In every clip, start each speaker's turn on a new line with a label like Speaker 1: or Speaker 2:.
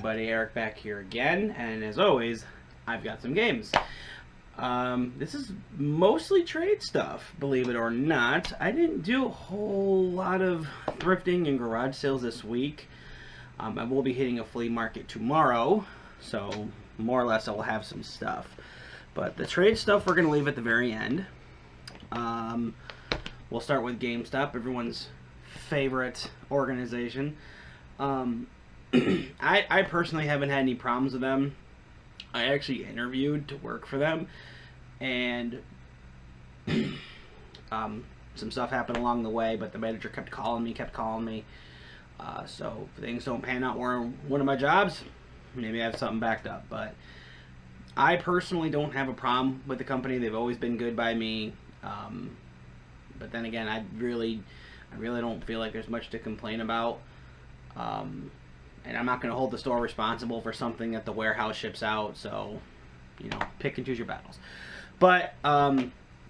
Speaker 1: everybody, Eric back here again, and as always, I've got some games. This is mostly trade stuff, believe it or not. I didn't do a whole lot of thrifting and garage sales this week. I will be hitting a flea market tomorrow, so more or less I will have some stuff. But the trade stuff we're going to leave at the very end. We'll start with GameStop, everyone's favorite organization. I personally haven't had any problems with them. I actually interviewed to work for them, and some stuff happened along the way, but the manager kept calling me. So if things don't pan out where one of my jobs, maybe I have something backed up. But I personally don't have a problem with the company. They've always been good by me. But then again, I really don't feel like there's much to complain about. And I'm not going to hold the store responsible for something that the warehouse ships out, so, you know, pick and choose your battles. But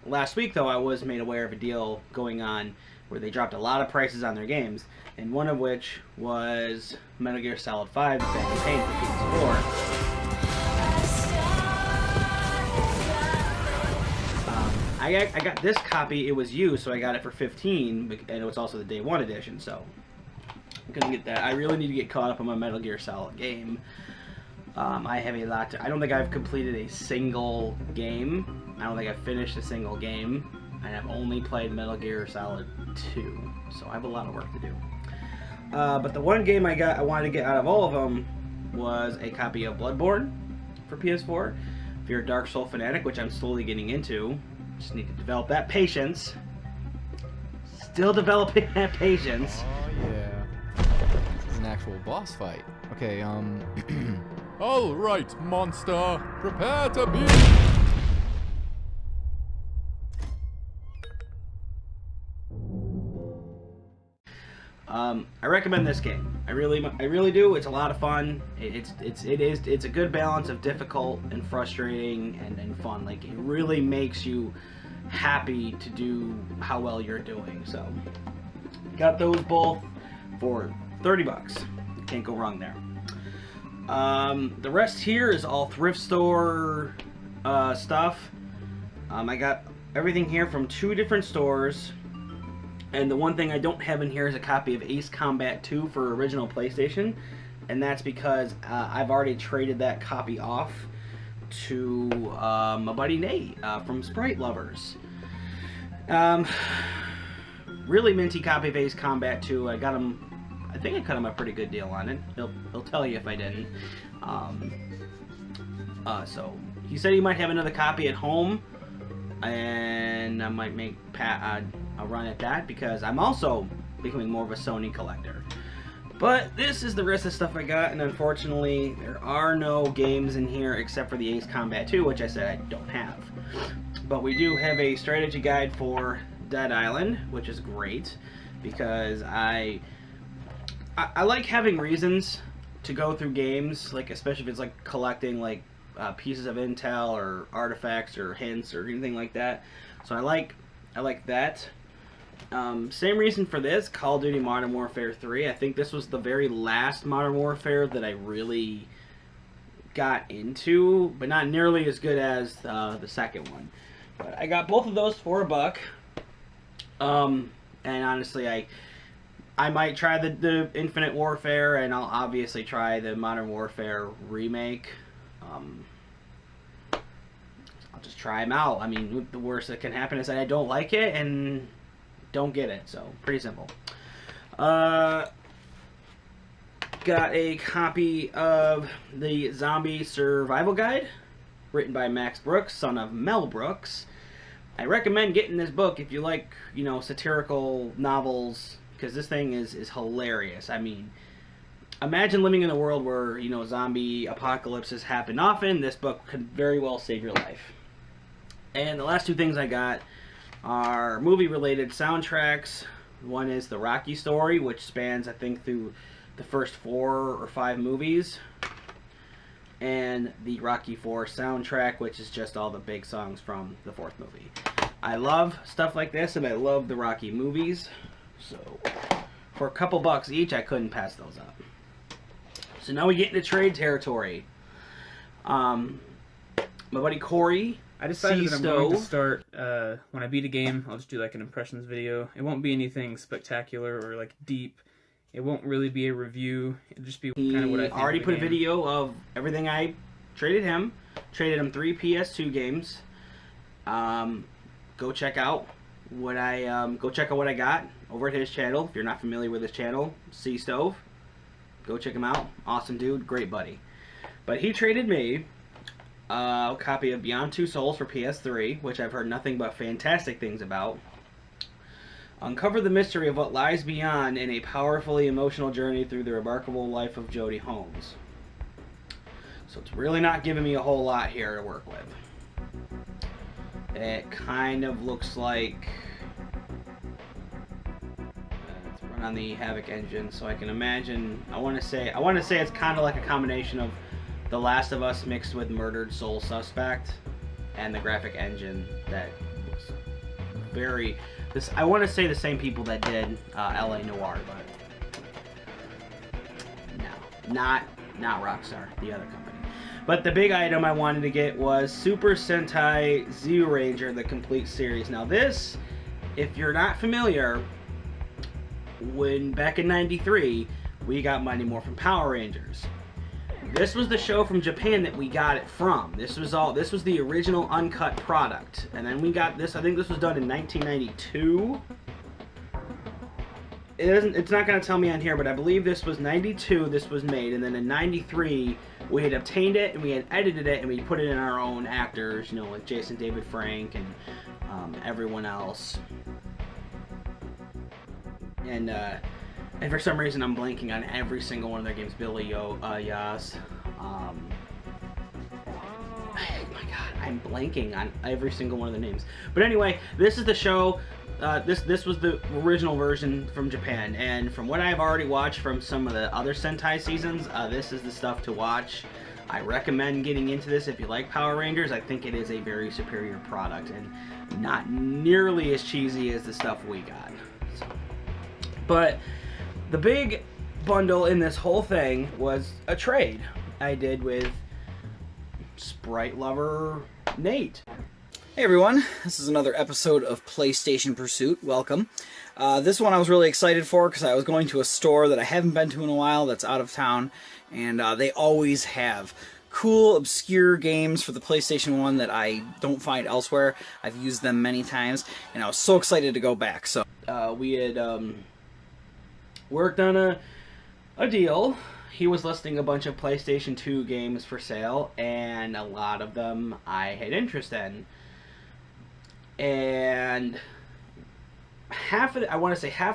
Speaker 1: last week, though, I was made aware of a deal going on where they dropped a lot of prices on their games, and one of which was Metal Gear Solid 5 Phantom Pain for PS4. I got this copy, it was used, so I got it for $15, and it was also the Day 1 edition, so I'm gonna get that. I really need to get caught up on my Metal Gear Solid game. I have a lot to... I don't think I've completed a single game. I don't think I've finished a single game. And I've only played Metal Gear Solid 2. So I have a lot of work to do. But the one game I wanted to get out of all of them was a copy of Bloodborne for PS4. If you're a Dark Soul fanatic, which I'm slowly getting into, just need to develop that patience. Still developing that patience.
Speaker 2: Oh yeah. This is an actual boss fight. Okay,
Speaker 3: All right, monster. Prepare to be...
Speaker 1: I recommend this game. I really do. It's a lot of fun. It's a good balance of difficult and frustrating and fun. Like, it really makes you happy to do how well you're doing. So, got those both for $30. Can't go wrong there. The rest here is all thrift store stuff. I got everything here from 2 different stores. And the one thing I don't have in here is a copy of Ace Combat 2 for original PlayStation. And that's because I've already traded that copy off to my buddy Nate from Sprite Lovers. Really minty copy of Ace Combat 2. I got him... I think I cut him a pretty good deal on it. He'll tell you if I didn't. So he said he might have another copy at home, and I might make a run at that because I'm also becoming more of a Sony collector. But this is the rest of the stuff I got, and unfortunately there are no games in here except for the Ace Combat 2, which I said I don't have. But we do have a strategy guide for Dead Island, which is great because I like having reasons to go through games, like especially if it's like collecting like pieces of intel or artifacts or hints or anything like that. So I like that. Same reason for this, Call of Duty Modern Warfare 3. I think this was the very last Modern Warfare that I really got into, but not nearly as good as the second one. But I got both of those for $1. And honestly, I might try the Infinite Warfare, and I'll obviously try the Modern Warfare remake. I'll just try them out. I mean, the worst that can happen is that I don't like it and don't get it. So, pretty simple. Got a copy of the Zombie Survival Guide, written by Max Brooks, son of Mel Brooks. I recommend getting this book if you like, you know, satirical novels, because this thing is hilarious. I mean, imagine living in a world where, you know, zombie apocalypses happen often. This book could very well save your life. And the last 2 things I got are movie-related soundtracks. One is the Rocky story, which spans, I think, through the first 4 or 5 movies. And the Rocky IV soundtrack, which is just all the big songs from the 4th movie. I love stuff like this, and I love the Rocky movies. So, for a couple bucks each, I couldn't pass those up. So now we get into trade territory. My buddy Corey.
Speaker 4: I decided that I'm going to start, when I beat a game, I'll just do like an impressions video. It won't be anything spectacular or like deep. It won't really be a review. It'll just be kind of what I think.
Speaker 1: He already
Speaker 4: of the
Speaker 1: put
Speaker 4: game.
Speaker 1: a video of everything I traded him. Traded him 3 PS2 games. Go check out what I got over at his channel. If you're not familiar with his channel, C Stove, go check him out. Awesome dude, great buddy. But he traded me a copy of Beyond Two Souls for PS3, which I've heard nothing but fantastic things about. Uncover the mystery of what lies beyond in a powerfully emotional journey through the remarkable life of Jody Holmes. So it's really not giving me a whole lot here to work with. It kind of looks like it's run on the Havoc engine, so I can imagine. I want to say it's kind of like a combination of The Last of Us mixed with Murdered Soul Suspect, and the graphic engine that looks very. I want to say the same people that did LA Noire, but no, not Rockstar, the other company. But the big item I wanted to get was Super Sentai Zyuranger, the complete series. Now this, if you're not familiar, when back in '93 we got Mighty Morphin Power Rangers. This was the show from Japan that we got it from. This was the original uncut product. And then we got this, I think this was done in 1992. It's not going to tell me on here, but I believe this was 92 this was made, and then in 93 we had obtained it and we had edited it and we put it in our own actors, you know, like Jason David Frank and everyone else. And for some reason, I'm blanking on every single one of their games. Billy Yas. Oh my god, I'm blanking on every single one of the names. But anyway, this is the show. This was the original version from Japan. And from what I've already watched from some of the other Sentai seasons, this is the stuff to watch. I recommend getting into this if you like Power Rangers. I think it is a very superior product and not nearly as cheesy as the stuff we got. So, but the big bundle in this whole thing was a trade I did with Sprite Lover Nate.
Speaker 5: Hey everyone, this is another episode of PlayStation Pursuit. Welcome. This one I was really excited for because I was going to a store that I haven't been to in a while that's out of town, and they always have cool, obscure games for the PlayStation 1 that I don't find elsewhere. I've used them many times, and I was so excited to go back. So
Speaker 1: we had worked on a deal. He was listing a bunch of PlayStation 2 games for sale, and a lot of them I had interest in. And half of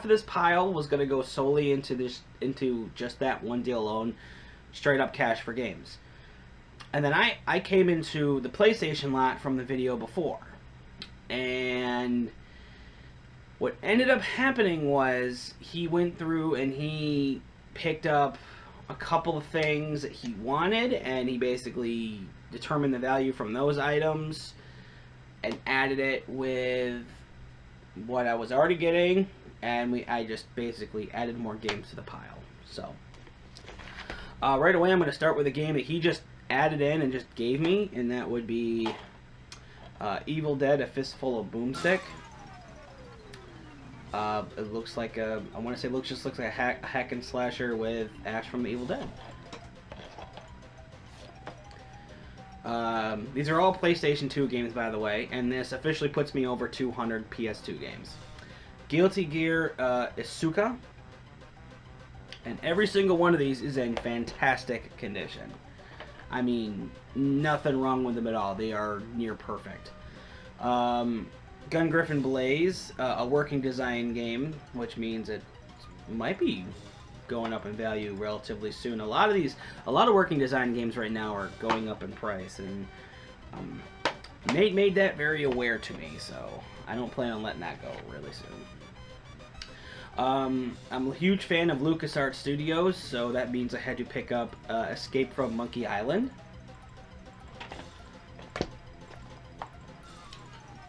Speaker 1: this pile was going to go solely into just that one deal alone, straight up cash for games. And then I came into the PlayStation lot from the video before, and what ended up happening was he went through and he picked up a couple of things that he wanted, and he basically determined the value from those items and added it with what I was already getting, and I just basically added more games to the pile. So right away I'm going to start with a game that he just added in and just gave me, and that would be Evil Dead: A Fistful of Boomstick. It looks like I want to say looks like a hack and slasher with Ash from Evil Dead. These are all PlayStation 2 games, by the way, and this officially puts me over 200 PS2 games. Guilty Gear Isuka, and every single one of these is in fantastic condition. I mean, nothing wrong with them at all. They are near perfect. Gun Griffin Blaze, a working design game, which means it might be going up in value relatively soon. A lot of working design games right now are going up in price, and Nate made that very aware to me, so I don't plan on letting that go really soon. I'm a huge fan of LucasArts Studios, so that means I had to pick up Escape from Monkey Island.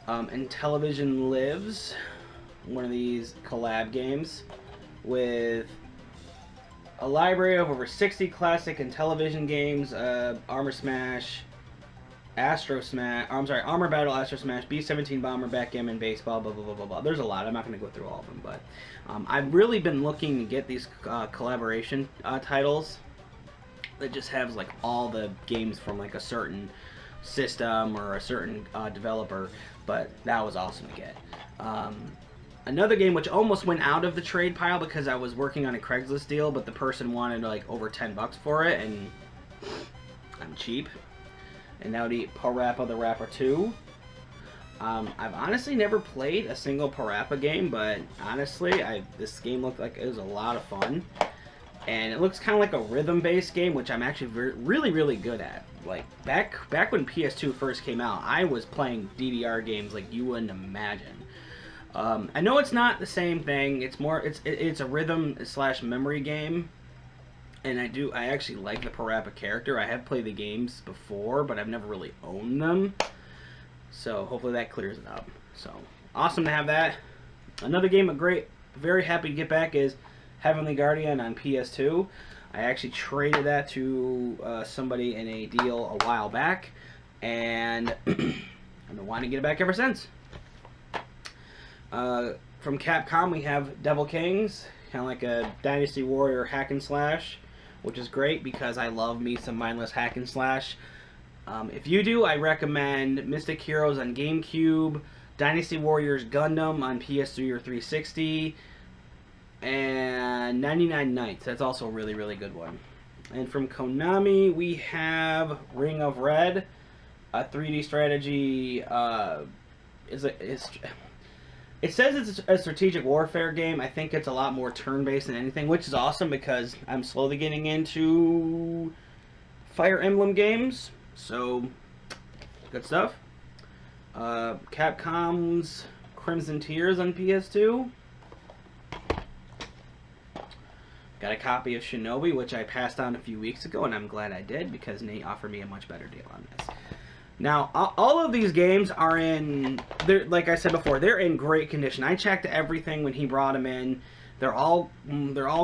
Speaker 1: And Television Lives, one of these collab games with a library of over 60 classic and television games, Armor Smash, Astro Smash, Armor Battle, Astro Smash, B-17 Bomber, Backgammon, Baseball, blah, blah, blah, blah, blah. There's a lot. I'm not going to go through all of them, but I've really been looking to get these collaboration titles that just has like all the games from like a certain system or a certain developer, but that was awesome to get. Another game which almost went out of the trade pile because I was working on a Craigslist deal, but the person wanted like over $10 for it, and I'm cheap. And that would be Parappa the Rapper 2. I've honestly never played a single Parappa game, but honestly, this game looked like it was a lot of fun. And it looks kind of like a rhythm-based game, which I'm actually really, really good at. Like, back when PS2 first came out, I was playing DDR games like you wouldn't imagine. I know it's not the same thing. It's a rhythm/memory game. And I actually like the Parappa character. I have played the games before, but I've never really owned them. So hopefully that clears it up. So awesome to have that. Another game very happy to get back is Heavenly Guardian on PS2. I actually traded that to somebody in a deal a while back, and I've been wanting to get it back ever since. From Capcom, we have Devil Kings, kind of like a Dynasty Warrior hack and slash, which is great because I love me some mindless hack and slash. If you do, I recommend Mystic Heroes on GameCube, Dynasty Warriors Gundam on PS3 or 360, and 99 Nights. That's also a really, really good one. And from Konami, we have Ring of Red, a 3D strategy. It says it's a strategic warfare game. I think it's a lot more turn-based than anything, which is awesome because I'm slowly getting into Fire Emblem games. So, good stuff. Capcom's Crimson Tears on PS2. Got a copy of Shinobi, which I passed on a few weeks ago, and I'm glad I did because Nate offered me a much better deal on this. Now, all of these games are like I said before, they're in great condition. I checked everything when he brought them in. They're all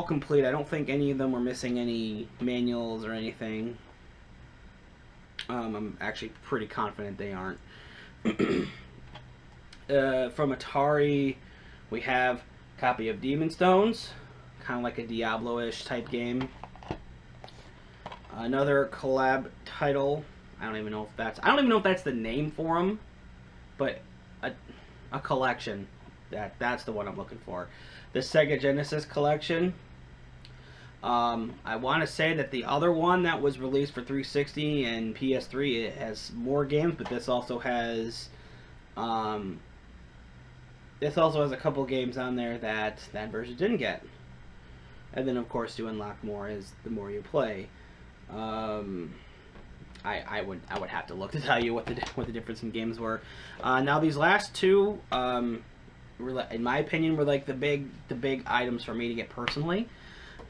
Speaker 1: complete. I don't think any of them were missing any manuals or anything. I'm actually pretty confident they aren't. From Atari, we have a copy of Demon Stones, kind of like a Diablo-ish type game. Another collab title. I don't even know if that's the name for them, but a collection. That's the one I'm looking for. The Sega Genesis collection. I want to say that the other one that was released for 360 and PS3, it has more games, but this also has a couple games on there that version didn't get. And then of course you unlock more as the more you play. I would have to look to tell you what the difference in games were. Now these last two, in my opinion, were like the big items for me to get personally.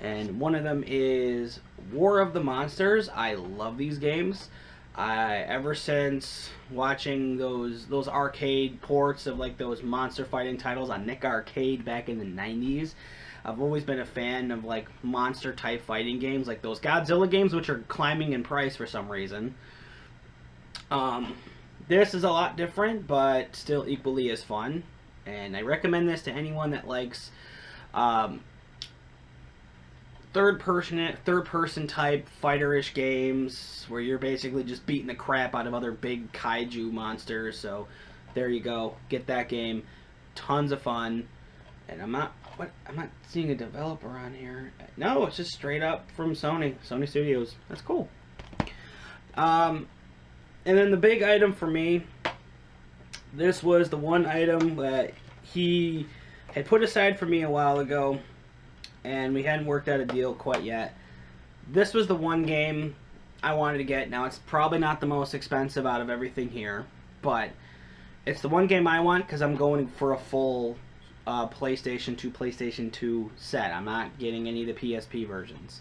Speaker 1: And one of them is War of the Monsters. I love these games. Ever since watching those arcade ports of like those monster fighting titles on Nick Arcade back in the 90s, I've always been a fan of like monster type fighting games, like those Godzilla games, which are climbing in price for some reason. This is a lot different, but still equally as fun. And I recommend this to anyone that likes third person type fighter-ish games where you're basically just beating the crap out of other big kaiju monsters. So there you go, get that game. Tons of fun. And I'm not seeing a developer on here. No, it's just straight up from Sony Studios. That's cool. And then the big item for me, this was the one item that he had put aside for me a while ago, and we hadn't worked out a deal quite yet. This was the one game I wanted to get. Now, it's probably not the most expensive out of everything here, but it's the one game I want because I'm going for a full PlayStation 2 set. I'm not getting any of the PSP versions.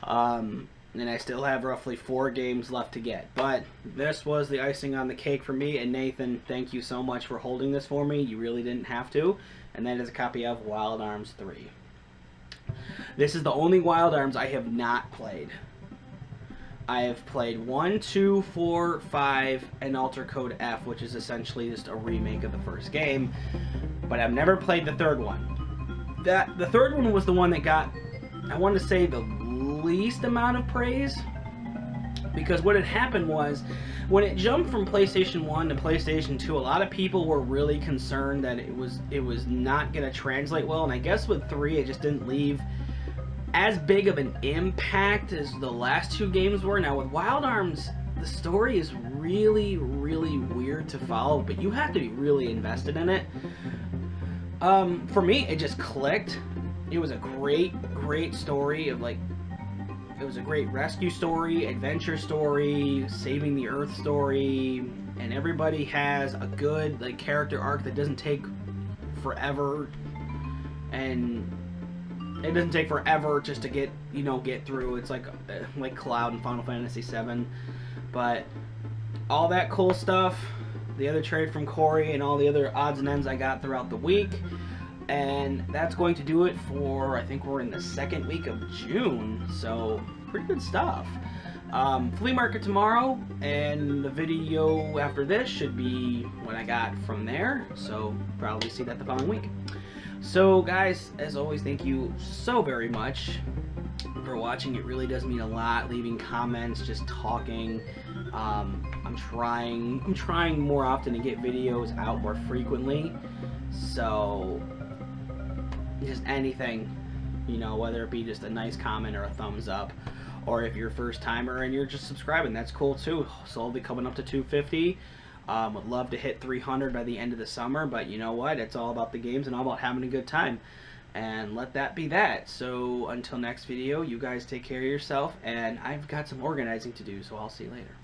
Speaker 1: And I still have roughly 4 games left to get. But this was the icing on the cake for me. And Nathan, thank you so much for holding this for me. You really didn't have to. And that is a copy of Wild Arms 3. This is the only Wild Arms I have not played. I have played 1, 2, 4, 5, and Alter Code F, which is essentially just a remake of the first game. But I've never played the third one. The third one was the one that got, I want to say, the least amount of praise. Because what had happened was, when it jumped from PlayStation 1 to PlayStation 2, a lot of people were really concerned that it was not going to translate well. And I guess with 3, it just didn't leave as big of an impact as the last 2 games were. Now with Wild Arms, the story is really, really weird to follow, but you have to be really invested in it. For me, it just clicked. It was a great story of, like, it was a great rescue story, adventure story, saving the Earth story, and everybody has a good, like, character arc that doesn't take forever, and it doesn't take forever just to get through. It's like Cloud in Final Fantasy VII. But all that cool stuff, the other trade from Corey, and all the other odds and ends I got throughout the week. And that's going to do it for, I think we're in the second week of June, so pretty good stuff. Flea market tomorrow, and the video after this should be what I got from there, so probably see that the following week. So guys, as always, thank you so very much for watching. It really does mean a lot. Leaving comments, just talking. I'm trying more often to get videos out more frequently. So just anything, whether it be just a nice comment or a thumbs up, or if you're a first timer and you're just subscribing, that's cool too. Slowly coming up to 250. Would love to hit 300 by the end of the summer, but you know what? It's all about the games and all about having a good time. And let that be that. So until next video, you guys take care of yourself, and I've got some organizing to do, so I'll see you later.